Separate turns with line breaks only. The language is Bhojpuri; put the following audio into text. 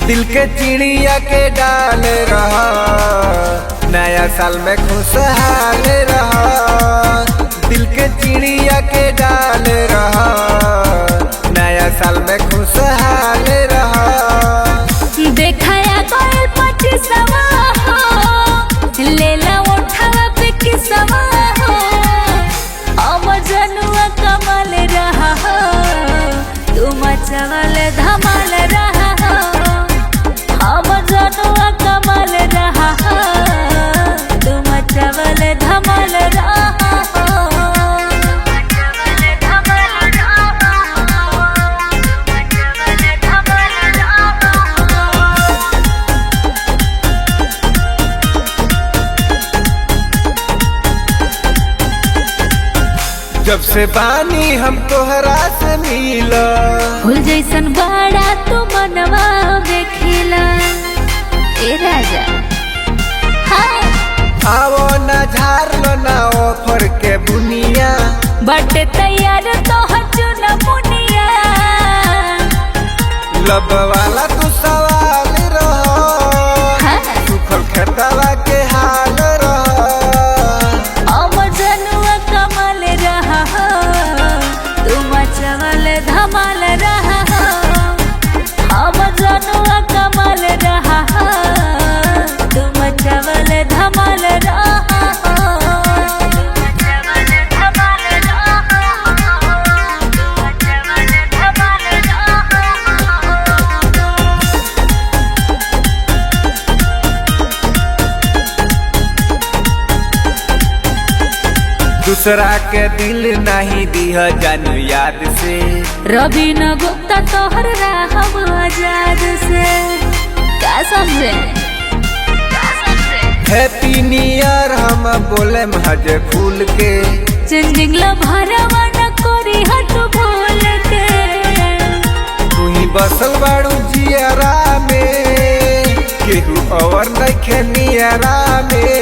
दिल के चिड़िया के डाल रहा, नया साल में खुशहाल रहा। दिल के चिड़िया के डाल रहा, नया साल में खुशहाल रहा।
देखाया कोई पटी सवा हो, लेला उठावा पे की सवा हो। अब जनुआ कमल रहा हो, तुम चवल धमाल रहा हो। अब जनुआ कमल रहा हो, तुम चवल धमाल रहा हो।
जब से बानी हम तोहरा से मिला,
फूल जैसन बड़ा तू मनवा देखिला। ए राजा हाँ
आवो ना झार लो ना ऑफर के बुनिया,
बटे तैयार तो हजू न मुनिया।
लब वाला तू सवाल रहो,
हाँ
सुखल खेतवा के हाल रहो।
अब जनुआ कमल रहा हो, तुम चवल धमाल रहा हो। अब जनुआ कमल रहा हो, तुम चवल धमाल रहा हो।
दूसरा के दिल नहीं दिया जानू याद से,
रवि न गुप्ता तोहर राहब आजाद से। क्या समझे
हैप्पी न्यू ईयर हम बोले हज फूल के।
चेंजिंग लो भरवा न कोरी हट भूल के।
तू ही बसल बाड़ू जियरा में, केहू और नइखे नियरा में।